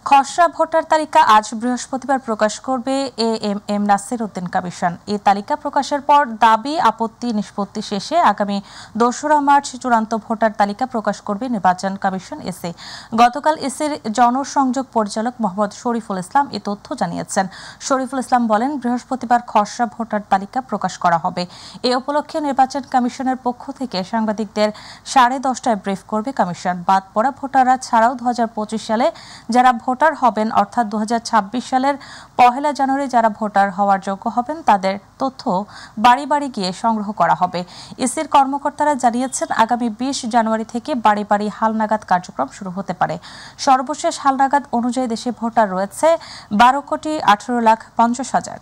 খসড়া ভোটার তালিকা আজ বৃহস্পতিবার প্রকাশ করবে এএমএম নাসির উদ্দিন কমিশন। এই তালিকা প্রকাশের পর দাবি আপত্তি নিষ্পত্তি শেষে আগামী ২রা মার্চ চূড়ান্ত ভোটার তালিকা প্রকাশ করবে নির্বাচন কমিশন এসএ। গতকাল এসএর জনসংযোগ পরিচালক মোহাম্মদ শরীফুল ইসলাম এ তথ্য জানিয়েছেন। শরীফুল ইসলাম বলেন, বৃহস্পতিবার খসড়া ভোটার তালিকা প্রকাশ করা হবে। এ উপলক্ষে নির্বাচন কমিশনের পক্ষ থেকে সাংবাদিকদের 10:30টায় ব্রিফ করবে কমিশন। বাদ পড়া ভোটাররা ছাড়াও ২০২৫ সালে যারা ভোটার হবেন অর্থাৎ ২০২৬ সালের ১ জানুয়ারি যারা ভোটার হওয়ার যোগ্য হবেন তাদের তথ্য বাড়ি বাড়ি গিয়ে সংগ্রহ করা হবে। এসির কর্মকর্তারা জানিয়েছেন, আগামী ২০ জানুয়ারি থেকে বাড়ি বাড়ি হালনাগাদ কার্যক্রম শুরু হতে পারে। সর্বশেষ হালনাগাদ অনুযায়ী দেশে ভোটার রয়েছে ১২,১৮,৫০,০০০।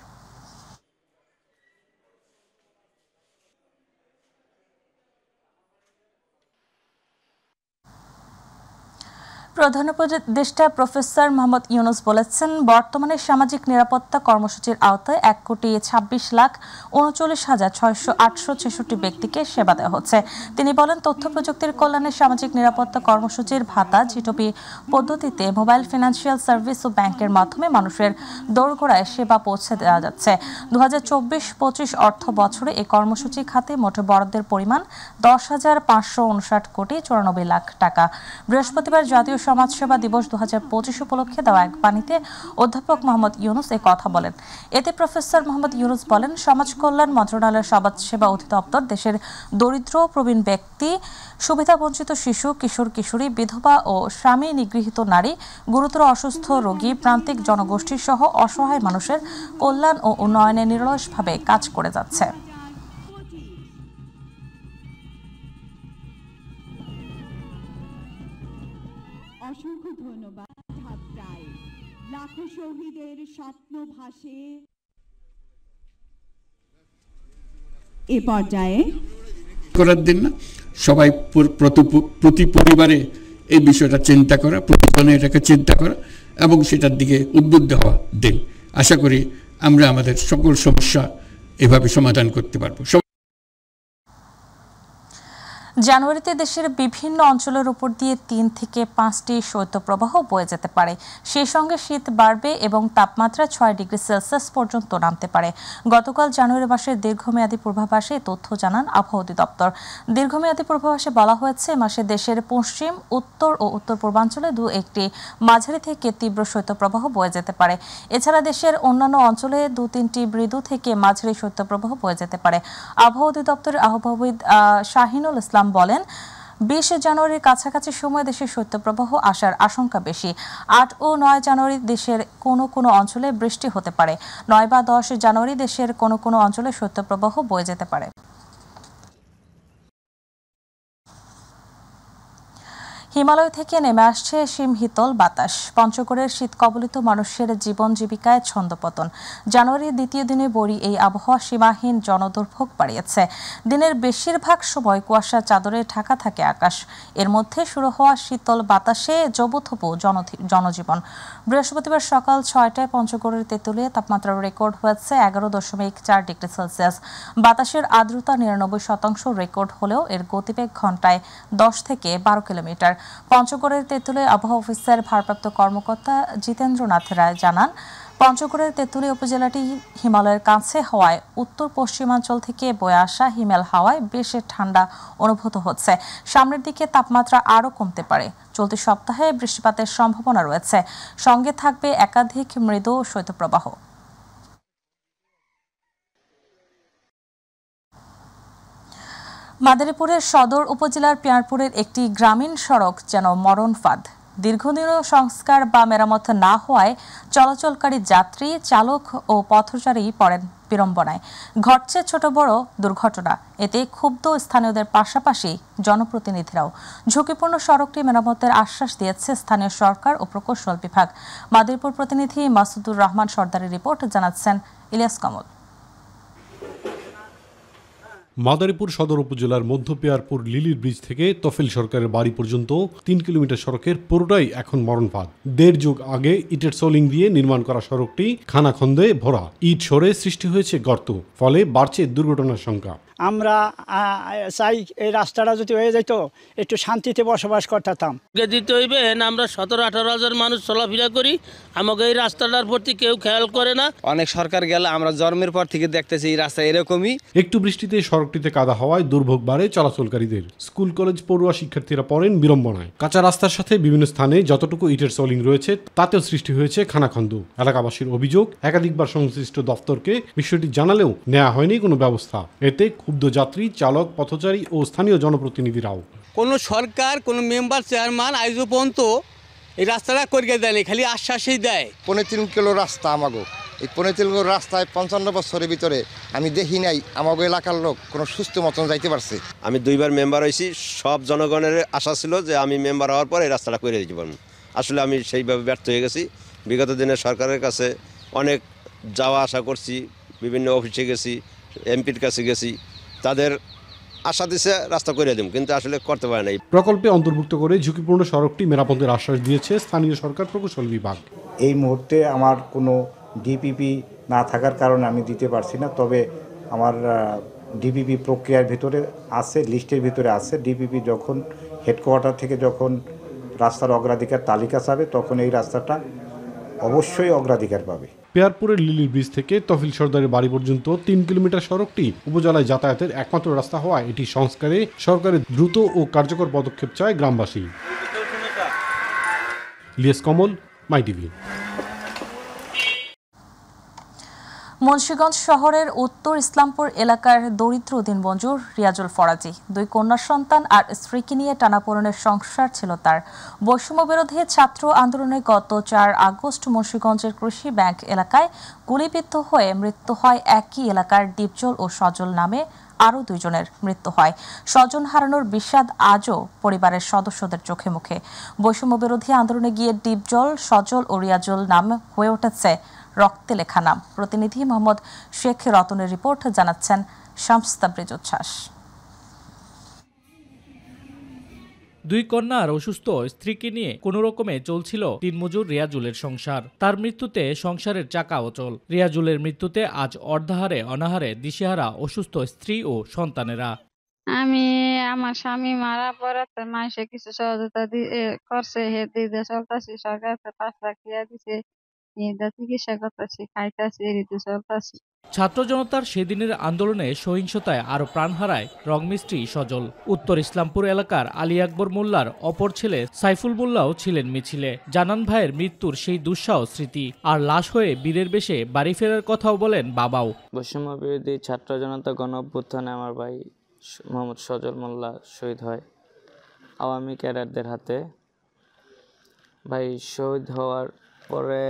প্রধান উপদেষ্টা প্রফেসর মোহাম্মদ ইউনূস বলেছেন, বর্তমানে সামাজিক নিরাপত্তা কর্মসূচির আওতায় ১,২৬,৩৯,৬৬৮ ব্যক্তিকে সেবা দেওয়া হচ্ছে। তিনি বলেন, তথ্য প্রযুক্তির কল্যাণে সামাজিক নিরাপত্তা কর্মসূচির ভাতা জিটপি পদ্ধতিতে মোবাইল ফিনান্সিয়াল সার্ভিস ও ব্যাংকের মাধ্যমে মানুষের দোরগোড়ায় সেবা পৌঁছে দেওয়া যাচ্ছে। ২০২৪-২৫ অর্থ বছরে এই কর্মসূচি খাতে মোট বরাদ্দের পরিমাণ ১০,৫৫৯ কোটি ৯৪ লাখ টাকা। বৃহস্পতিবার জাতীয় সমাজসেবা দিবস ২০২৫ উপলক্ষে দেওয়া এক বাণীতে অধ্যাপক মোহাম্মদ ইউনূস এ কথা বলেন। এতে প্রফেসর মোহাম্মদ ইউনূস বলেন, সমাজ কল্যাণ মন্ত্রণালয়ের সমাজসেবা অধিদপ্তর দেশের দরিদ্র প্রবীণ ব্যক্তি, সুবিধাবঞ্চিত শিশু, কিশোর কিশোরী, বিধবা ও স্বামী নিগৃহীত নারী, গুরুতর অসুস্থ রোগী, প্রান্তিক জনগোষ্ঠী সহ অসহায় মানুষের কল্যাণ ও উন্নয়নে নিরলসভাবে কাজ করে যাচ্ছে। অসংখ্য ধন্যবাদ। প্রায় লাখো শহীদের স্বপ্ন ভাসে। এ পর্যায়ে করার দিন না, সবাই প্রতি পরিবারে এই বিষয়টা চিন্তা করা, প্রতিজনে এটাকে চিন্তা করা এবং সেটার দিকে উদ্বুদ্ধ হওয়া দিন। আশা করি আমরা আমাদের সকল সমস্যা এভাবে সমাধান করতে পারবো। জানুয়ারিতে দেশের বিভিন্ন অঞ্চলের উপর দিয়ে ৩ থেকে ৫টি শৈত্যপ্রবাহ বয়ে যেতে পারে। সেই সঙ্গে শীত বাড়বে এবং তাপমাত্রা ৬ ডিগ্রি সেলসিয়াস পর্যন্ত নামতে পারে। গতকাল জানুয়ারি মাসের দীর্ঘমেয়াদী পূর্বাভাসে তথ্য জানান আবহাওয়া অধিদপ্তর। দীর্ঘমেয়াদী পূর্বাভাসে বলা হয়েছে, মাসে দেশের পশ্চিম, উত্তর ও উত্তর পূর্বাঞ্চলে ২-১টি মাঝারি থেকে তীব্র শৈত্যপ্রবাহ বয়ে যেতে পারে। এছাড়া দেশের অন্যান্য অঞ্চলে ২-৩টি মৃদু থেকে মাঝারি শৈত্যপ্রবাহ বয়ে যেতে পারে। আবহাওয়া অধিদপ্তরের আবহাওয়াবিদ শাহিনুল ইসলাম বলেন, ২০ জানুয়ারির কাছাকাছি সময় দেশে শৈত্যপ্রবাহ আসার আশঙ্কা বেশি। ৮ ও ৯ জানুয়ারি দেশের কোনো কোনো অঞ্চলে বৃষ্টি হতে পারে। ৯ বা ১০ জানুয়ারি দেশের কোনো কোনো অঞ্চলে শৈত্যপ্রবাহ বয়ে যেতে পারে। হিমালয় থেকে নেমে আসছে শিমশীতল বাতাস। পঞ্চগড়ের শীত কবলিত মানুষের জীবন জীবিকায় ছন্দপতন। জানুয়ারির দ্বিতীয় দিনে বড়ি এই আবহাওয়া সীমাহীন জনদুর্ভোগ বাড়িয়েছে। দিনের বেশিরভাগ সময় কুয়াশার চাদরে ঢাকা থাকে আকাশ। এর মধ্যে শুরু হওয়া শীতল বাতাসে জবুথবু জনজীবন। বৃহস্পতিবার সকাল ৬টায় পঞ্চগড়ের তেঁতুলিয়া তাপমাত্রা রেকর্ড হয়েছে ১১.৪ ডিগ্রি সেলসিয়াস। বাতাসের আর্দ্রতা ৯৯% রেকর্ড হলেও এর গতিবেগ ঘন্টায় ১০ থেকে ১২ কিলোমিটার। পঞ্চগড়ের তেঁতুলিয়া আবহাওয়া অফিসের ভারপ্রাপ্ত কর্মকর্তা জিতেন্দ্রনাথ রায় জানান, পঞ্চগড়ের তেঁতুলিয়া উপজেলাটি হিমালয়ের কাছে হওয়ায় উত্তর পশ্চিমাঞ্চল থেকে বয়ে আসা হিমেল হাওয়ায় বেশ ঠান্ডা অনুভূত হচ্ছে। সামনের দিকে তাপমাত্রা আরও কমতে পারে। চলতি সপ্তাহে বৃষ্টিপাতের সম্ভাবনা রয়েছে। সঙ্গে থাকবে একাধিক মৃদু শৈত্যপ্রবাহ। মাদারীপুরের সদর উপজেলার পিয়ারপুরের একটি গ্রামীণ সড়ক যেন মরণ ফাঁদ। দীর্ঘদিনও সংস্কার বা মেরামত না হওয়ায় চলাচলকারী যাত্রী, চালক ও পথচারী পড়েন বিড়ম্বনায়। ঘটছে ছোট বড় দুর্ঘটনা। এতে ক্ষুব্ধ স্থানীয়দের পাশাপাশি জনপ্রতিনিধিরাও। ঝুঁকিপূর্ণ সড়কটি মেরামতের আশ্বাস দিয়েছে স্থানীয় সরকার ও প্রকৌশল বিভাগ। মাদারীপুর প্রতিনিধি মাসুদুর রহমান সর্দারের রিপোর্ট, জানাচ্ছেন ইলিয়াস কমল। মাদারীপুর সদর উপজেলার মধ্য পিয়ারপুর লিলির ব্রিজ থেকে তফিল সরকারের বাড়ি পর্যন্ত ৩ কিলোমিটার সড়কের পুরোটাই এখন মরণফাঁদ। ১.৫ যুগ আগে ইটের সোলিং দিয়ে নির্মাণ করা সড়কটি খানাখন্দে ভরা। ইট সরে সৃষ্টি হয়েছে গর্ত, ফলে বাড়ছে দুর্ঘটনার সংখ্যা। আমরা চাই এই রাস্তাটা যদি হয়ে যেত একটু শান্তিতে বসবাস করতাম। দিতে হইবে আমরা 17-18 হাজার মানুষ চলাফেরা করি, আমাকে এই রাস্তাটার প্রতি কেউ খেয়াল করে না। অনেক সরকার গেলে আমরা জন্মের পর থেকে দেখতেছি এই রাস্তা এরকমই। একটু বৃষ্টিতে সড়কটিতে কাদা হওয়ায় দুর্ভোগ বাড়ে চলাচলকারীদের। স্কুল কলেজ পড়ুয়া শিক্ষার্থীরা পড়েন বিড়ম্বনায়। কাঁচা রাস্তার সাথে বিভিন্ন স্থানে যতটুকু ইটের সোলিং রয়েছে তাতেও সৃষ্টি হয়েছে খানাখন্দো। এলাকাবাসীর অভিযোগ, একাধিকবার সংশ্লিষ্ট দফতরকে বিষয়টি জানালেও নেওয়া হয়নি কোনো ব্যবস্থা। এতে ক্ষুব্ধ যাত্রী, চালক, পথচারী ও স্থানীয় জনপ্রতিনিধিরাও। কোনো সরকার, কোনো মেম্বার, চেয়ারম্যান আইজও পর্যন্ত এই রাস্তাটা করিয়ে দেয়নি, খালি আশ্বাসই দেয়। 3.5 কিলো রাস্তা আমাগো, এই 3.5 কিলো রাস্তায় 55 বছরের ভিতরে আমি দেখি নাই আমাগো এলাকার লোক কোনো সুস্থ মতন যাইতে পারছে। আমি 2বার মেম্বার হয়েছি, সব জনগণের আশা ছিল যে আমি মেম্বার হওয়ার পর এই রাস্তাটা করে দিতে পারবো। আসলে আমি সেইভাবে ব্যর্থ হয়ে গেছি। বিগত দিনে সরকারের কাছে অনেক যাওয়া আসা করছি, বিভিন্ন অফিসে গেছি, এমপির কাছে গেছি, তাদের আশা দিছে রাস্তা করে দেব, কিন্তু আসলে করতে পারে নাই। প্রকল্পে অন্তর্ভুক্ত করে ঝুঁকিপূর্ণ সড়কটি মেরামতের আশ্বাস দিয়েছে স্থানীয় সরকার প্রকৌশল বিভাগ। এই মুহূর্তে আমার কোনো ডিপিপি না থাকার কারণে আমি দিতে পারছি না, তবে আমার ডিপিপি প্রক্রিয়ার ভিতরে আছে, লিস্টের ভিতরে আছে। ডিপিপি যখন হেডকোয়ার্টার থেকে যখন রাস্তার অগ্রাধিকার তালিকা চাবে তখন এই রাস্তাটা অবশ্যই অগ্রাধিকার পাবে। পেয়ারপুরের লিলির ব্রিজ থেকে তফিল সর্দারের বাড়ি পর্যন্ত 3 কিলোমিটার সড়কটি উপজেলায় যাতায়াতের একমাত্র রাস্তা হওয়ায় এটি সংস্কারে সরকারের দ্রুত ও কার্যকর পদক্ষেপ চায় গ্রামবাসী। ইলিয়াস কমল, মাই টিভি। মুন্সিগঞ্জ শহরের উত্তর ইসলামপুর এলাকার দরিদ্র দিনমজুর রিয়াজুল ফরাজি 2 কন্যা সন্তান আর স্ত্রীকে নিয়ে টানাপোড়েনের সংসার ছিল তার। বৈষম্য বিরোধী ছাত্র আন্দোলনে গত 4 আগস্ট মুন্সিগঞ্জের কৃষি ব্যাংক এলাকায় গুলিবিদ্ধ হয়ে মৃত্যু হয় একই এলাকার ডিপজল ও সজল নামে আরও 2 জনের মৃত্যু হয়। স্বজন হারানোর বিষাদ আজও পরিবারের সদস্যদের চোখে মুখে। বৈষম্য বিরোধী আন্দোলনে গিয়ে ডিপজল, সজল ও রিয়াজুল নাম হয়ে উঠেছে রক্তে লেখা নাম। প্রতিনিধি মোহাম্মদ শেখ রতনের রিপোর্ট, জানাচ্ছেন শামস তাবরিজ উচ্ছ্বাস। 2 কন্যা আর অসুস্থ স্ত্রীকে নিয়ে কোনো রকমে চলছিল দিনমজুর রিয়াজুলের সংসার। তার মৃত্যুতে সংসারের চাকা অচল। রিয়াজুলের মৃত্যুতে আজ অর্ধাহারে অনাহারে দিশেহারা অসুস্থ স্ত্রী ও সন্তানেরা। আমি আমার স্বামী মারা পড়াতে মাসে কিছু সহযোগিতা করছে, হে দিতে চলতেছি, সরকার 5 লাখ দিছে, চিকিৎসা করতেছি, খাইতেছি, ঋতু চলতেছি। ছাত্র জনতার সেদিনের আন্দোলনে সহিংসতায় আরো প্রাণ হারায় রংমিস্ত্রি সজল। উত্তর ইসলামপুর এলাকার আলী আকবর মোল্লার অপর ছেলে সাইফুল মোল্লাও ছিলেন মিছিলে। জানান ভাইয়ের মৃত্যুর সেই দুঃসহ স্মৃতি, আর লাশ হয়ে বীরের বেশে বাড়ি ফেরার কথাও বলেন বাবাও। বৈষম্য বিরোধী ছাত্র জনতা গণ অভ্যুত্থানে আমার ভাই মোহাম্মদ সজল মোল্লা শহীদ হয় আওয়ামী ক্যাডারদের হাতে। ভাই শহীদ হওয়ার পরে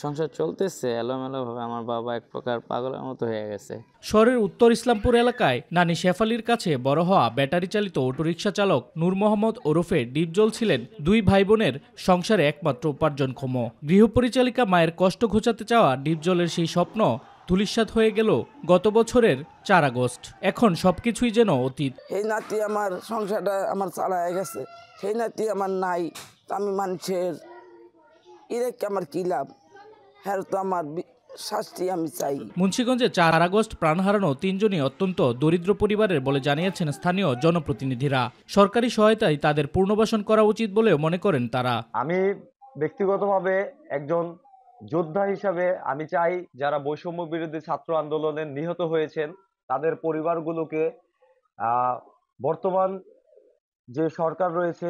সংসার চলতেছে এলোমেলোভাবে। আমার বাবা এক প্রকার পাগলের মতো হয়ে গেছে। শহরের উত্তর ইসলামপুর এলাকায় নানি শেফালির কাছে বড় হওয়া ব্যাটারি চালিত অটোরিকশা চালক নূর মোহাম্মদ ওরফে ডিপজল ছিলেন 2 ভাই বোনের সংসারে একমাত্র উপার্জনক্ষম। গৃহপরিচালিকা মায়ের কষ্ট ঘোচাতে চাওয়া ডিপজলের সেই স্বপ্ন ধূলিসাৎ হয়ে গেল গত বছরের 4 আগস্ট। এখন সবকিছুই যেন অতীত। এই নাতি আমার সংসারটা আমার চালায় গেছে, সেই নাতি আমার নাই, আমি মানুষের এরকে আমার কি লাভ? হ্যাঁ, তো আমার শাস্তি আমি চাই। মুন্সিগঞ্জে 4 আগস্ট প্রাণ হারানো 3 জনই অত্যন্ত দরিদ্র পরিবারের বলে জানিয়েছেন স্থানীয় জনপ্রতিনিধিরা। সরকারি সহায়তায় তাদের পুনর্বাসন করা উচিত বলেও মনে করেন তারা। আমি ব্যক্তিগতভাবে একজন যোদ্ধা হিসাবে আমি চাই যারা বৈষম্য বিরোধী ছাত্র আন্দোলনে নিহত হয়েছেন তাদের পরিবারগুলোকে বর্তমান যে সরকার রয়েছে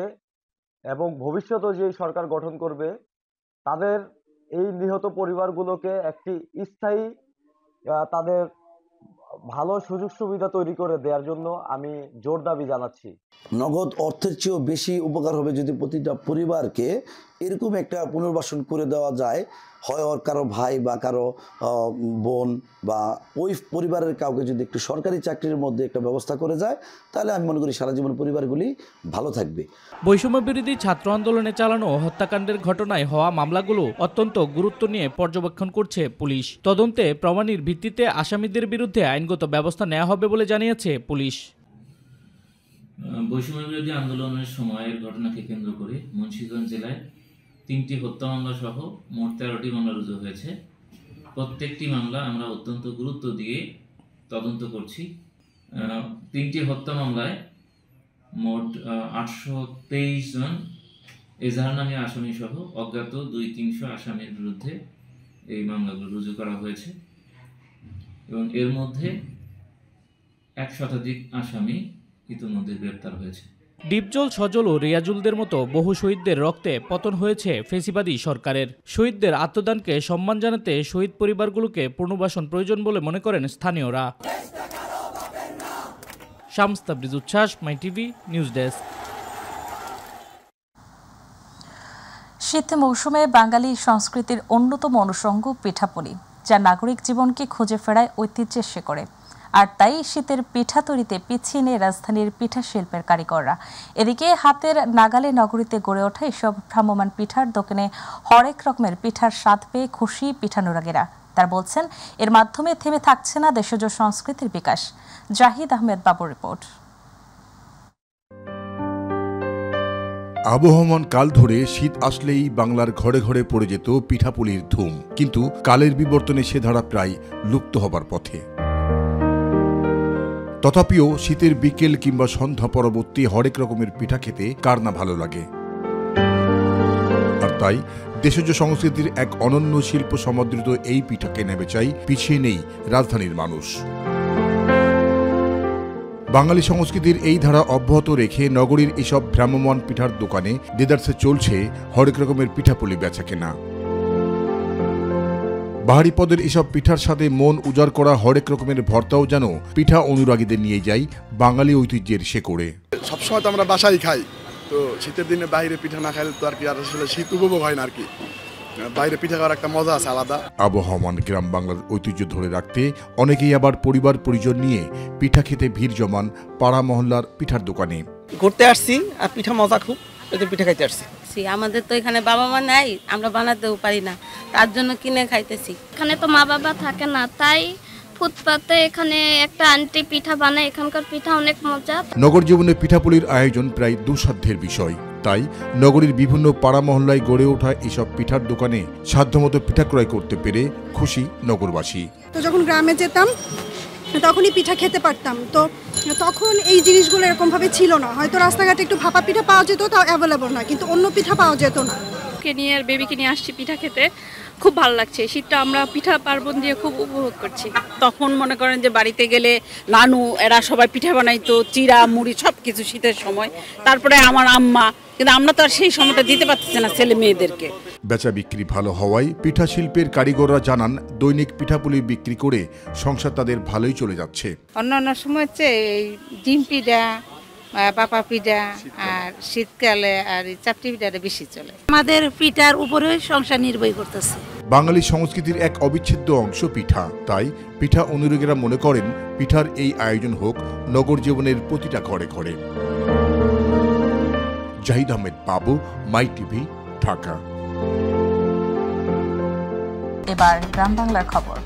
এবং ভবিষ্যতেও যে সরকার গঠন করবে তাদের এই নিহত পরিবারগুলোকে একটি স্থায়ী তাদের ভালো সুযোগ সুবিধা তৈরি করে দেওয়ার জন্য আমি জোর দাবি জানাচ্ছি। নগদ অর্থের চেয়েও বেশি উপকার হবে যদি প্রতিটা পরিবারকে এরকম একটা পুনর্বাসন করে দেওয়া যায়, হয় ওর কারো ভাই বা কারো বোন বা ওই পরিবারের কাউকে যদি একটু সরকারি চাকরির মধ্যে একটা ব্যবস্থা করে যায়, তাহলে আমি মনে করি সারা জীবন পরিবারগুলি ভালো থাকবে। বৈষম্য বিরোধী ছাত্র আন্দোলনে চালানো হত্যাকাণ্ডের ঘটনায় হওয়া মামলাগুলো অত্যন্ত গুরুত্ব নিয়ে পর্যবেক্ষণ করছে পুলিশ। তদন্তে প্রমাণের ভিত্তিতে আসামিদের বিরুদ্ধে আইনগত ব্যবস্থা নেওয়া হবে বলে জানিয়েছে পুলিশ। বৈষম্য বিরোধী আন্দোলনের সময়ের ঘটনাকে কেন্দ্র করে মুন্সিগঞ্জ জেলায় 3টি হত্যা মামলা সহ মোট 13টি মামলা রুজু হয়েছে। প্রত্যেকটি মামলা আমরা অত্যন্ত গুরুত্ব দিয়ে তদন্ত করছি। 3টি হত্যা মামলায় মোট 823 জন এজাহার নামী আসামি সহ অজ্ঞাত 200-300 আসামির বিরুদ্ধে এই মামলাগুলো রুজু করা হয়েছে এবং এর মধ্যে 1 শতাধিক আসামি ইতিমধ্যে গ্রেপ্তার হয়েছে। ডিপজল, সজল ও রিয়াজুলদের মতো বহু শহীদদের রক্তে পতন হয়েছে ফেসিবাদী সরকারের। শহীদদের আত্মদানকে সম্মান জানাতে শহীদ পরিবারগুলোকে পুনর্বাসন প্রয়োজন বলে মনে করেন স্থানীয়রা। শামস তাবরিজ উচ্ছ্বাস, মাই টিভি নিউজ ডেস্ক। শীত মৌসুমে বাঙালি সংস্কৃতির অন্যতম অনুষঙ্গ পিঠাপুলি, যা নাগরিক জীবনকে খুঁজে ফেরায় ঐতিহ্যের শেকড়ে। আর তাই শীতের পিঠা তৈরিতে পিছিয়ে নেই রাজধানীর পিঠা শিল্পের কারিগররা। এদিকে হাতের নাগালে নগরীতে গড়ে ওঠা এসব ভ্রাম্যমাণ পিঠার দোকানে হরেক রকমের পিঠার স্বাদ পেয়ে খুশি পিঠানুরাগীরা। তারা বলছেন, এর মাধ্যমে থেমে থাকছে না দেশজ সংস্কৃতির বিকাশ। জাহিদ আহমেদ বাবুর রিপোর্ট। আবহমান কাল ধরে শীত আসলেই বাংলার ঘরে ঘরে পড়ে যেত পিঠাপুলির ধুম, কিন্তু কালের বিবর্তনে সে ধারা প্রায় লুপ্ত হবার পথে। তথাপিও শীতের বিকেল কিংবা সন্ধ্যা পরবর্তী হরেক রকমের পিঠা খেতে কার না ভালো লাগে। আর তাই দেশজ সংস্কৃতির এক অনন্য শিল্প সমাদৃত এই পিঠাকে নেবে চাই পিছিয়ে নেই রাজধানীর মানুষ। বাঙালি সংস্কৃতির এই ধারা অব্যাহত রেখে নগরীর এসব ভ্রাম্যমাণ পিঠার দোকানে দেদারসে চলছে হরেক রকমের পিঠাপুলি বেচাকেনা। বাহারি পদের এসব পিঠার সাথে মন উজাড় করা হরেক রকমের ভর্তাও যেন পিঠা অনুরাগীদের নিয়ে যায় বাঙালি ঐতিহ্যের শেকড়ে। সবসময় তো আমরা বাসায় খাই, তো শীতের দিনে বাইরে পিঠা না খাইলে তো আর কি আর আসলে শীত উপভোগ হয় না আর কি। বাইরে পিঠা খাওয়ার একটা মজা আছে আলাদা। আবহমান গ্রাম বাংলার ঐতিহ্য ধরে রাখতে অনেকেই আবার পরিবার পরিজন নিয়ে পিঠা খেতে ভিড় জমান পাড়া মহল্লার পিঠার দোকানে। ঘুরতে আসছি আর পিঠা মজা খুব, পিঠা খাইতে আসছি। আমাদের তো এখানে বাবা মা নাই, আমরা বানাতেও পারি না, তার জন্য কিনে খাইতেছি। এখানে তো মা বাবা থাকে না, তাই ফুটপাতে এখানে একটা আন্টি পিঠা বানায়, এখানকার পিঠা অনেক মজা। নগর জীবনে পিঠাপুলির আয়োজন প্রায় দুঃসাধ্যের বিষয়, তাই নগরীর বিভিন্ন পাড়া মহল্লায় গড়ে ওঠা এসব পিঠার দোকানে সাধ্যমতো পিঠা ক্রয় করতে পেরে খুশি নগরবাসী। তো যখন গ্রামে যেতাম তখনই পিঠা খেতে পারতাম, তো তখন এই জিনিসগুলো এরকমভাবে ছিল না। হয়তো রাস্তাঘাটে একটু ভাপা পিঠা পাওয়া যেত, তাও অ্যাভেলেবল না, কিন্তু অন্য পিঠা পাওয়া যেত না। নিয়ে আর বেবিকে নিয়ে আসছি পিঠা খেতে, খুব ভালো লাগছে। শীতটা আমরা পিঠা পার্বণ দিয়ে খুব উপভোগ করছি। তখন মনে করেন যে বাড়িতে গেলে নানু এরা সবাই পিঠা বানাইতো, চিরা মুড়ি সব কিছু শীতের সময়, তারপরে আমার আম্মা, কিন্তু আমরা তো আর সেই সময়টা দিতে পারতেছি না ছেলে মেয়েদেরকে। বেচা বিক্রি ভালো হওয়ায় পিঠা শিল্পের কারিগররা জানান দৈনিক পিঠাপুলি বিক্রি করে সংসার তাদের ভালোই চলে যাচ্ছে। অন্যান্য সময় হচ্ছে ডিম পিঠা, পাপা পিঠা আর শীতকালে আর চাপটি পিঠাটা বেশি চলে। আমাদের পিঠার উপরে সংসার নির্ভর করতেছে। বাঙালি সংস্কৃতির এক অবিচ্ছেদ্য অংশ পিঠা, তাই পিঠা অনুরাগীরা মনে করেন পিঠার এই আয়োজন হোক নগর জীবনের প্রতিটা ঘরে ঘরে। জাহিদ আহমেদ বাবু, মাই টিভি, ঢাকা। এবার গ্রাম বাংলার খবর।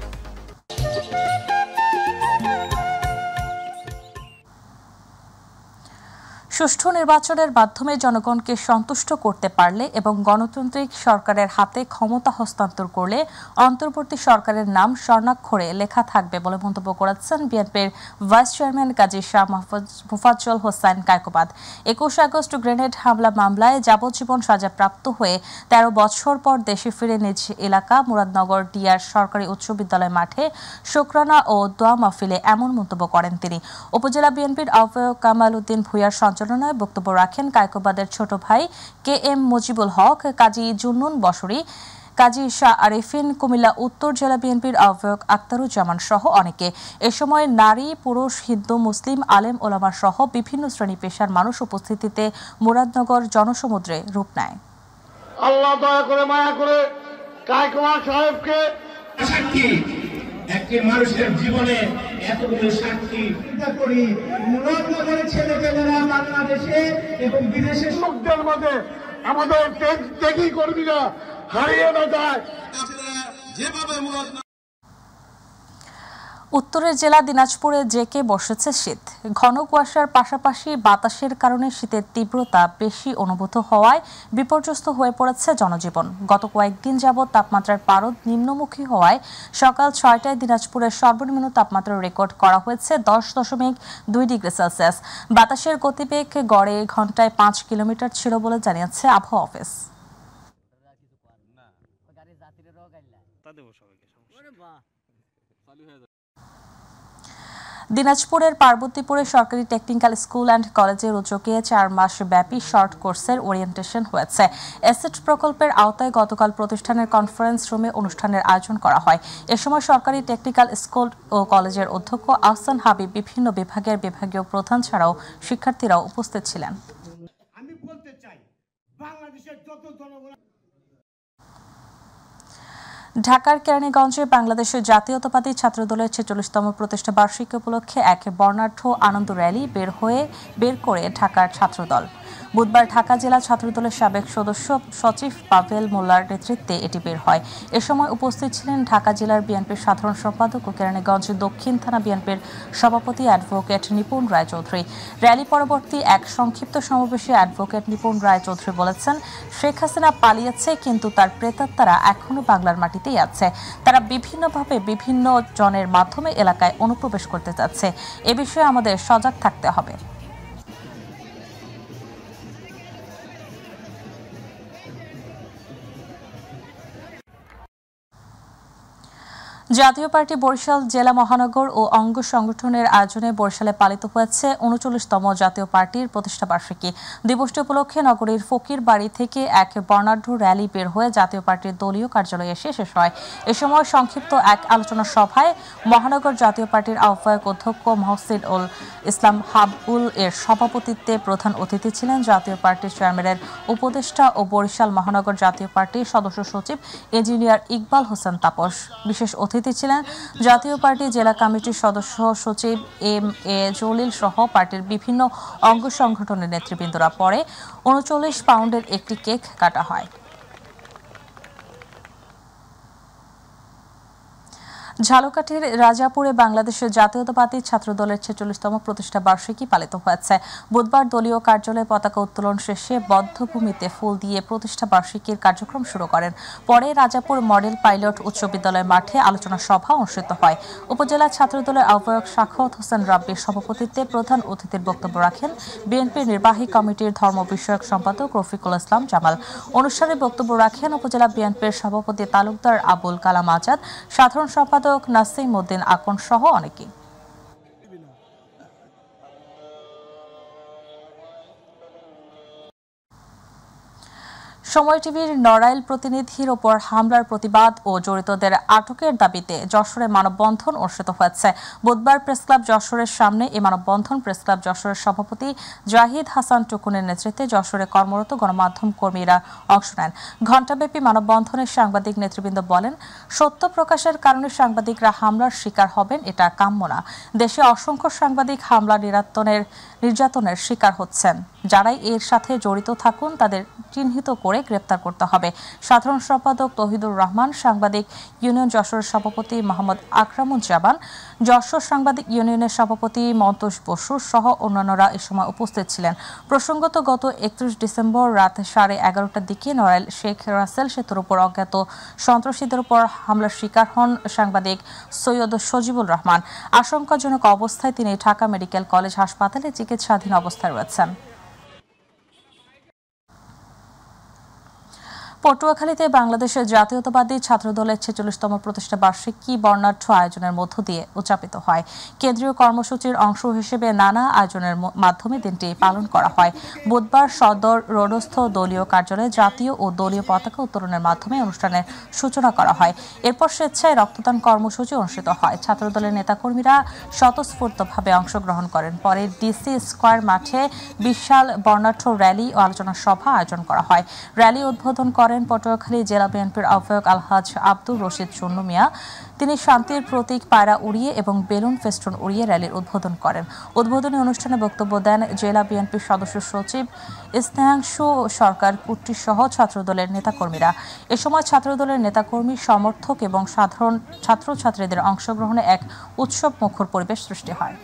সুষ্ঠু নির্বাচনের মাধ্যমে জনগণকে সন্তুষ্ট করতে পারলে এবং গণতান্ত্রিক সরকারের হাতে ক্ষমতা হস্তান্তর করলে অন্তর্বর্তী সরকারের নাম স্বর্ণাক্ষরে লেখা থাকবে বলে মন্তব্য করেছেন বিএনপির ভাইস চেয়ারম্যান কাজী শাহ মুফাজ্জল হোসেন কায়কোবাদ। 21 আগস্ট গ্রেনেড হামলা মামলায় যাবজ্জীবন সাজাপ্রাপ্ত হয়ে 13 বছর পর দেশে ফিরে নিজ এলাকা মুরাদনগর ডিআর সরকারি উচ্চ বিদ্যালয় মাঠে শুকরানা ও দোয়া মাহফিলে এমন মন্তব্য করেন তিনি। উপজেলা বিএনপির আহ্বায়ক কামাল উদ্দিন ভূঁইয়ার সঞ্চালনায় বক্তব্য রাখেন কায়কোবাদের ছোট ভাই KM মুজিবুল হক, কাজী জুন্নুন বসরি, কাজী শাহ আরিফিন, কুমিল্লা উত্তর জেলা বিএনপির আহ্বায়ক আক্তারুজ্জামান সহ অনেকে। এ সময় নারী, পুরুষ, হিন্দু, মুসলিম, আলেম ওলামা সহ বিভিন্ন শ্রেণী পেশার মানুষ উপস্থিতিতে মুরাদনগর জনসমুদ্রে রূপ নেয়। আল্লাহ দয়া করে মায়া করে কায়কোবাদ সাহেবকে একটি মানুষের জীবনে এতগুলো সাক্ষী করি। মুরাদনগরের ছেলেপেলেরা বাংলাদেশে এবং বিদেশে লোকদের মধ্যে আমাদের ত্যাগী কর্মীরা হারিয়ে না যায়। উত্তরের জেলা দিনাজপুরে জেকে বসেছে শীত। ঘন কুয়াশার পাশাপাশি বাতাসের কারণে শীতের তীব্রতা বেশি অনুভূত হওয়ায় বিপর্যস্ত হয়ে পড়েছে জনজীবন। গত কয়েকদিন যাবৎ তাপমাত্রার পারদ নিম্নমুখী হওয়ায় সকাল ৬টায় দিনাজপুরের সর্বনিম্ন তাপমাত্রা রেকর্ড করা হয়েছে 10.2 ডিগ্রি সেলসিয়াস। বাতাসের গতিবেগ গড়ে ঘন্টায় 5 কিলোমিটার ছিল বলে জানিয়েছে আবহাওয়া অফিস। দিনাজপুরের পার্বতীপুরে সরকারি টেকনিক্যাল স্কুল অ্যান্ড কলেজের উদ্যোগে 4 মাস ব্যাপী শর্ট কোর্সের ওরিয়েন্টেশন হয়েছে। এসেট প্রকল্পের আওতায় গতকাল প্রতিষ্ঠানের কনফারেন্স রুমে অনুষ্ঠানের আয়োজন করা হয়। এ সময় সরকারি টেকনিক্যাল স্কুল ও কলেজের অধ্যক্ষ আহসান হাবিব, বিভিন্ন বিভাগের বিভাগীয় প্রধান ছাড়াও শিক্ষার্থীরাও উপস্থিত ছিলেন। আমি বলতে চাই, বাংলাদেশের যত জনগণ ঢাকার কেরানীগঞ্জে বাংলাদেশের জাতীয়তাবাদী ছাত্রদলের 46তম প্রতিষ্ঠা বার্ষিকী উপলক্ষে এক বর্ণাঢ্য আনন্দ র্যালি বের করে ঢাকার ছাত্রদল। বুধবার ঢাকা জেলা ছাত্রদলের সাবেক সদস্য সচিব পাভেল মোল্লার নেতৃত্বে এটি বের হয়। এ সময় উপস্থিত ছিলেন ঢাকা জেলার বিএনপির সাধারণ সম্পাদক ও কেরানীগঞ্জ দক্ষিণ থানা বিএনপির সভাপতি অ্যাডভোকেট নিপুণ রায়চৌধুরী। র্যালি পরবর্তী এক সংক্ষিপ্ত সমাবেশে অ্যাডভোকেট নিপুণ রায়চৌধুরী বলেছেন, শেখ হাসিনা পালিয়েছে, কিন্তু তার প্রেতাত্মারা এখনো বাংলার মাটিতেই আছে। তারা বিভিন্নভাবে বিভিন্ন জনের মাধ্যমে এলাকায় অনুপ্রবেশ করতে যাচ্ছে। এ বিষয়ে আমাদের সজাগ থাকতে হবে। জাতীয় পার্টি বরিশাল জেলা মহানগর ও অঙ্গ সংগঠনের আয়োজনে বরিশালে পালিত হয়েছে 39তম জাতীয় পার্টির প্রতিষ্ঠা বার্ষিকী। দিবসটি উপলক্ষে নগরীর ফকির বাড়ি থেকে এক বর্ণাঢ্য র্যালি বের হয়ে জাতীয় পার্টির দলীয় কার্যালয়ে এসে শেষ হয়। এ সময় সংক্ষিপ্ত এক আলোচনা সভায় মহানগর জাতীয় পার্টির আহ্বায়ক অধ্যক্ষ মহসিন উল ইসলাম হাবুল এর সভাপতিত্বে প্রধান অতিথি ছিলেন জাতীয় পার্টির চেয়ারম্যানের উপদেষ্টা ও বরিশাল মহানগর জাতীয় পার্টির সদস্য সচিব ইঞ্জিনিয়ার ইকবাল হোসেন তাপস। বিশেষ অতিথি ছিলেন জাতীয় পার্টি জেলা কমিটির সদস্য সচিব এম এ জলিল সহ পার্টির বিভিন্ন অঙ্গ সংগঠনের নেতৃবৃন্দরা। পরে 39 পাউন্ডের একটি কেক কাটা হয়। ঝালকাঠির রাজাপুরে বাংলাদেশের জাতীয়তাবাদী ছাত্রদলের 46তম প্রতিষ্ঠা বার্ষিকী পালিত হয়েছে। বুধবার দলীয় কার্যালয়ে পতাকা উত্তোলন শেষে বধ্যভূমিতে ফুল দিয়ে প্রতিষ্ঠা বার্ষিকীর কার্যক্রম শুরু করেন। পরে রাজাপুর মডেল পাইলট উচ্চ বিদ্যালয় মাঠে আলোচনা সভা অনুষ্ঠিত হয়। উপজেলা ছাত্রদলের আহ্বায়ক সাখাওয়াত হোসেন রাব্বির সভাপতিত্বে প্রধান অতিথির বক্তব্য রাখেন বিএনপির নির্বাহী কমিটির ধর্ম বিষয়ক সম্পাদক রফিকুল ইসলাম জামাল। অনুষ্ঠানে বক্তব্য রাখেন উপজেলা বিএনপির সভাপতি তালুকদার আবুল কালাম আজাদ, সাধারণ সম্পাদক নাসিম উদ্দিন আকন সহ অনেকে। সময় টিভির নড়াইল প্রতিনিধির ওপর হামলার প্রতিবাদ ও জড়িতদের আটকের দাবিতে যশোরে মানববন্ধন অনুষ্ঠিত হয়েছে। বুধবার প্রেসক্লাব যশোরের সামনে এই মানববন্ধন প্রেসক্লাব যশোরের সভাপতি জাহিদ হাসান টুকুনের নেতৃত্বে যশোরে কর্মরত গণমাধ্যম কর্মীরা অংশ নেন। ঘণ্টাব্যাপী মানববন্ধনে সাংবাদিক নেতৃবৃন্দ বলেন, সত্য প্রকাশের কারণে সাংবাদিকরা হামলার শিকার হবেন, এটা কাম্য না। দেশে অসংখ্য সাংবাদিক হামলা নির্যাতনের শিকার হচ্ছেন। যারাই এর সাথে জড়িত থাকুন তাদের চিহ্নিত করে গ্রেপ্তার করতে হবে। সাধারণ সম্পাদক তৌহিদুর রহমান, সাংবাদিক ইউনিয়ন যশোরের সভাপতি মোহাম্মদ আকরামুজ্জামান, যশোর সাংবাদিক ইউনিয়নের সভাপতি মন্তোষ বসু সহ অন্যান্যরা এ সময় উপস্থিত ছিলেন। প্রসঙ্গত, গত 31 ডিসেম্বর রাত 11:30টার দিকে নড়াইল শেখ রাসেল সেতুর উপর অজ্ঞাত সন্ত্রাসীদের উপর হামলার শিকার হন সাংবাদিক সৈয়দ সজিবুল রহমান। আশঙ্কাজনক অবস্থায় তিনি ঢাকা মেডিকেল কলেজ হাসপাতালে চিকিৎসাধীন অবস্থায় রয়েছেন। পটুয়াখালীতে বাংলাদেশের জাতীয়তাবাদী ছাত্রদলের 46তম প্রতিষ্ঠা বার্ষিকী বর্ণাঢ্য আয়োজনের মধ্য দিয়ে উদযাপিত হয়। কেন্দ্রীয় কর্মসূচির অংশ হিসেবে নানা আয়োজনের মাধ্যমে দিনটি পালন করা হয়। বুধবার সদর রোডস্থ দলীয় কার্যালয়ে জাতীয় ও দলীয় পতাকা উত্তোলনের মাধ্যমে অনুষ্ঠানের সূচনা করা হয়। এরপর স্বেচ্ছায় রক্তদান কর্মসূচি অনুষ্ঠিত হয়। ছাত্রদলের নেতাকর্মীরা স্বতঃস্ফূর্তভাবে অংশগ্রহণ করেন। পরে ডিসি স্কয়ার মাঠে বিশাল বর্ণাঢ্য র্যালি ও আলোচনা সভা আয়োজন করা হয়। র্যালি উদ্বোধন করেন করেন পটুয়াখালী জেলা বিএনপির আহ্বায়ক আলহাজ আব্দুর রশিদ চুন্নু মিয়া। তিনি শান্তির প্রতীক পায়রা উড়িয়ে এবং বেলুন ফেস্টুন উড়িয়ে র্যালির উদ্বোধন করেন। উদ্বোধনী অনুষ্ঠানে বক্তব্য দেন জেলা বিএনপির সদস্য সচিব স্নেহাংশু সরকার কুট্টি সহ ছাত্রদলের নেতাকর্মীরা। এ সময় ছাত্রদলের নেতাকর্মী, সমর্থক এবং সাধারণ ছাত্রছাত্রীদের অংশগ্রহণে এক উৎসব মুখর পরিবেশ সৃষ্টি হয়।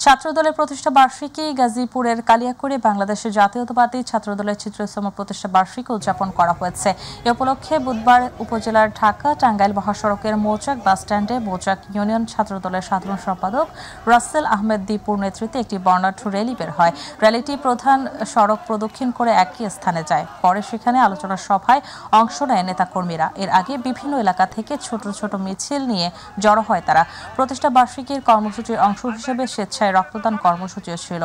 ছাত্রদলের প্রতিষ্ঠা বার্ষিকী গাজীপুরের কালিয়াকৈরে বাংলাদেশের জাতীয়তাবাদী ছাত্রদলের 46তম প্রতিষ্ঠা বার্ষিকী উদযাপন করা হয়েছে। এ উপলক্ষে বুধবার উপজেলার ঢাকা টাঙ্গাইল মহাসড়কের মৌচাক বাসস্ট্যান্ডে মৌচাক ইউনিয়ন ছাত্রদলের সাধারণ সম্পাদক রাসেল আহমেদ দীপুর নেতৃত্বে একটি বর্ণাঢ্য র্যালি বের হয়। র্যালিটি প্রধান সড়ক প্রদক্ষিণ করে একই স্থানে যায়। পরে সেখানে আলোচনা সভায় অংশ নেয় নেতাকর্মীরা। এর আগে বিভিন্ন এলাকা থেকে ছোট ছোট মিছিল নিয়ে জড়ো হয় তারা। প্রতিষ্ঠা বার্ষিকীর কর্মসূচির অংশ হিসেবে স্বেচ্ছায় রক্তদান কর্মসূচিও ছিল।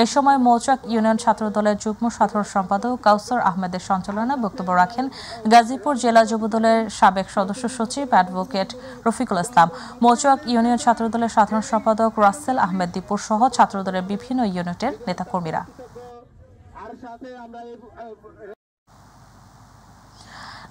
এ সময় মৌচাক ইউনিয়ন ছাত্রদলের যুগ্ম সাধারণ সম্পাদক কাউসার আহমেদের সঞ্চালনায় বক্তব্য রাখেন গাজীপুর জেলা যুবদলের সাবেক সদস্য সচিব অ্যাডভোকেট রফিকুল ইসলাম। মৌচাক ইউনিয়ন ছাত্রদলের সাধারণ সম্পাদক রাসেল আহমেদ দীপুর সহ ছাত্রদলের বিভিন্ন ইউনিটের নেতাকর্মীরা।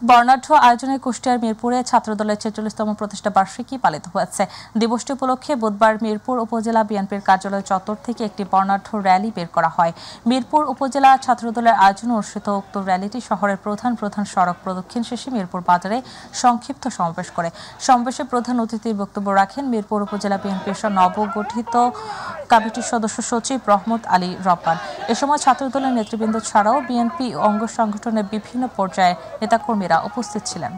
বর্ণাঢ্য আয়োজনে কুষ্টিয়ার মিরপুরে ছাত্রদলের 46তম প্রতিষ্ঠা বার্ষিকী পালিত হয়েছে। দিবসটি উপলক্ষে বুধবার মিরপুর উপজেলা বিএনপির কার্যালয় চত্বর থেকে একটি বর্ণাঢ্য র্যালি বের করা হয়। মিরপুর উপজেলা ছাত্রদলের আয়োজনে অনুষ্ঠিত উক্ত র্যালিটি শহরের প্রধান সড়ক প্রদক্ষিণ শেষে মিরপুর বাজারে সংক্ষিপ্ত সমাবেশ করে। সমাবেশে প্রধান অতিথির বক্তব্য রাখেন মিরপুর উপজেলা বিএনপির নবগঠিত কমিটির সদস্য সচিব রহমত আলী রব্বান। এ সময় ছাত্রদলের নেতৃবৃন্দ ছাড়াও বিএনপি অঙ্গ সংগঠনের বিভিন্ন পর্যায়ের নেতাকর্মীরা উপস্থিত ছিলেন।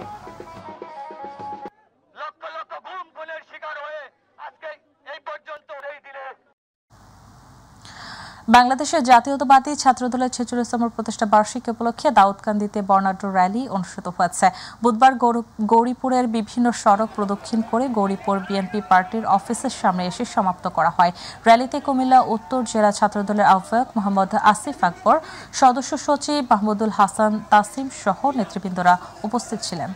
বাংলাদেশের জাতীয়তাবাদী ছাত্রদলের 46তম প্রতিষ্ঠা বার্ষিকী উপলক্ষে দাউদকান্দিতে বর্ণাঢ্য র্যালি অনুষ্ঠিত হয়েছে। বুধবার গৌরীপুরের বিভিন্ন সড়ক প্রদক্ষিণ করে গৌরীপুর বিএনপি পার্টির অফিসের সামনে এসে সমাপ্ত করা হয়। র্যালিতে কুমিল্লা উত্তর জেলা ছাত্রদলের আহ্বায়ক মোহাম্মদ আসিফ আকবর, সদস্য সচিব মাহমুদুল হাসান তাসিম সহ নেতৃবৃন্দরা উপস্থিত ছিলেন।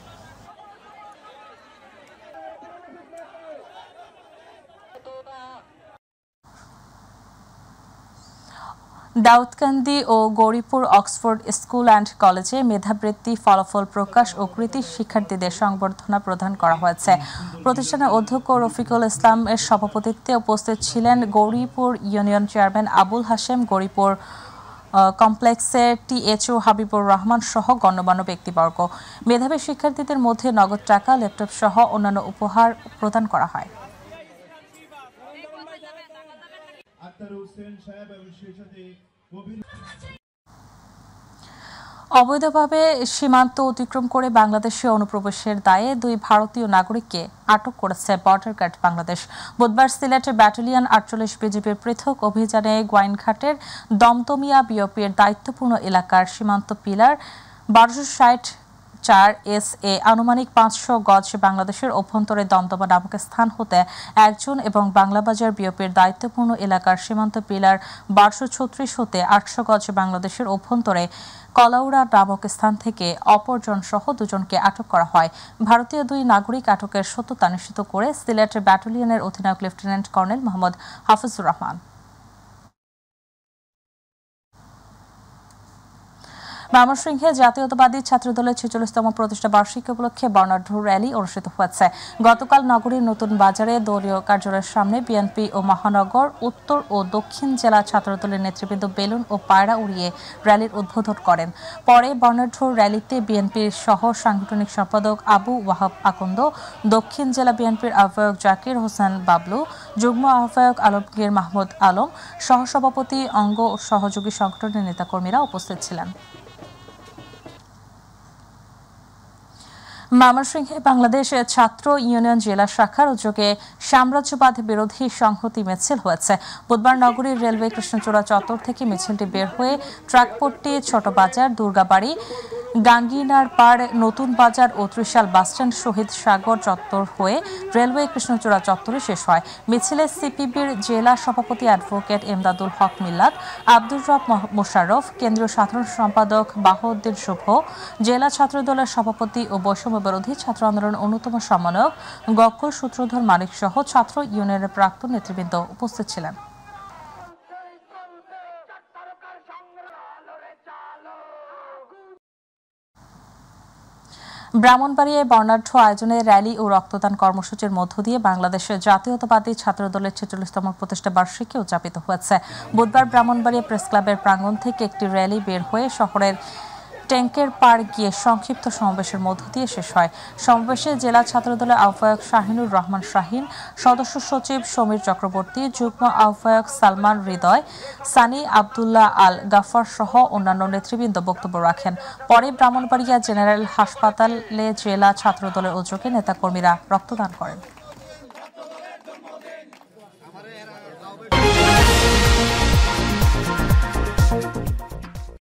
দাউদকান্দি ও গৌরীপুর অক্সফোর্ড স্কুল অ্যান্ড কলেজে মেধাবৃত্তি ফলাফল প্রকাশ ও কৃতি শিক্ষার্থীদের সংবর্ধনা প্রদান করা হয়েছে। প্রতিষ্ঠানের অধ্যক্ষ রফিকুল ইসলামের সভাপতিত্বে উপস্থিত ছিলেন গৌরীপুর ইউনিয়ন চেয়ারম্যান আবুল হাশেম, গৌরীপুর কমপ্লেক্সের টিএচও হাবিবুর রহমান সহ গণ্যমান্য ব্যক্তিবর্গ। মেধাবী শিক্ষার্থীদের মধ্যে নগদ টাকা, ল্যাপটপ সহ অন্যান্য উপহার প্রদান করা হয়। অবৈধভাবে সীমান্ত অতিক্রম করে বাংলাদেশে অনুপ্রবেশের দায়ে 2 ভারতীয় নাগরিককে আটক করেছে বর্ডার গার্ড বাংলাদেশ। বুধবার সিলেটের ব্যাটালিয়ন 48 বিজিবির পৃথক অভিযানে গোয়াইনঘাটের দমদমিয়া বিওপির দায়িত্বপূর্ণ এলাকার সীমান্ত পিলার 1264 SA আনুমানিক 500 গজ বাংলাদেশের অভ্যন্তরে দমদমা নামক স্থান হতে একজন এবং বাংলাবাজার বিওপির দায়িত্বপূর্ণ এলাকার সীমান্ত পিলার 1236 হতে 800 গজ বাংলাদেশের অভ্যন্তরে কলাউড়া নামক স্থান থেকে অপরজন সহ 2 জনকে আটক করা হয়। ভারতীয় 2 নাগরিক আটকের সত্যতা নিশ্চিত করে সিলেট ব্যাটালিয়নের অধিনায়ক লেফটেন্যান্ট কর্নেল মোহাম্মদ হাফিজুর রহমান। ময়মনসিংহে জাতীয়তাবাদী ছাত্রদলের 46তম প্রতিষ্ঠা বার্ষিকী উপলক্ষে বর্ণাঢ্য র্যালি অনুষ্ঠিত হয়েছে। গতকাল নগরীর নতুন বাজারে দলীয় কার্যালয়ের সামনে বিএনপি ও মহানগর উত্তর ও দক্ষিণ জেলা ছাত্রদলের নেতৃবৃন্দ বেলুন ও পায়রা উড়িয়ে র্যালির উদ্বোধন করেন। পরে বর্ণাঢ্য র্যালিতে বিএনপির সহ সাংগঠনিক সম্পাদক আবু ওয়াহাব আকন্দ, দক্ষিণ জেলা বিএনপির আহ্বায়ক জাকির হোসেন বাবলু, যুগ্ম আহ্বায়ক আলমগীর মাহমুদ আলম, সহসভাপতি অঙ্গ ও সহযোগী সংগঠনের নেতাকর্মীরা উপস্থিত ছিলেন। ময়মনসিংহে বাংলাদেশ ছাত্র ইউনিয়ন জেলা শাখার উদ্যোগে সাম্রাজ্যবাদ বিরোধী সংহতি মিছিল হয়েছে। বুধবার নগরীর রেলওয়ে কৃষ্ণচূড়া চত্বর থেকে মিছিলটি বের হয়ে ট্রাকপট্টি, ছোট বাজার, দুর্গাবাড়ি, গাঙ্গিনার পাড়, নতুন বাজার ও ত্রিশাল বাসস্ট্যান্ড শহীদ সাগর চত্বর হয়ে রেলওয়ে কৃষ্ণচূড়া চত্বরে শেষ হয়। মিছিলে সিপিবির জেলা সভাপতি অ্যাডভোকেট এমদাদুল হক মিল্লাত, আব্দুর রব মোশাররফ, কেন্দ্রীয় সাধারণ সম্পাদক বাহাউদ্দিন শুভ, জেলা ছাত্রদলের সভাপতি ও বৈষম্য বিরোধী ছাত্র আন্দোলনের অন্যতম সমন্বয়ক গকুল সূত্রধর মানিক সহ ছাত্র ইউনিয়নের প্রাক্তন নেতৃবৃন্দ উপস্থিত ছিলেন। ব্রাহ্মণবাড়িয়ায় বর্ণাঢ্য আয়োজনে র্যালি ও রক্তদান কর্মসূচির মধ্য দিয়ে বাংলাদেশের জাতীয়তাবাদী ছাত্রদলের ৪৬তম প্রতিষ্ঠা বার্ষিকী উদযাপিত হয়েছে। বুধবার ব্রাহ্মণবাড়িয়া প্রেস ক্লাবের প্রাঙ্গণ থেকে একটি র্যালি বের হয়ে শহরের ট্যাঙ্কের পাড় গিয়ে সংক্ষিপ্ত সমাবেশের মধ্য দিয়ে শেষ হয়। সমাবেশে জেলা ছাত্রদলের আহ্বায়ক শাহিনুর রহমান শাহিন, সদস্য সচিব সমীর চক্রবর্তী, যুগ্ম আহ্বায়ক সালমান হৃদয়, সানি আবদুল্লাহ আল গাফার সহ অন্যান্য নেতৃবৃন্দ বক্তব্য রাখেন। পরে ব্রাহ্মণবাড়িয়া জেনারেল হাসপাতালে জেলা ছাত্রদলের উদ্যোগে নেতাকর্মীরা রক্তদান করেন।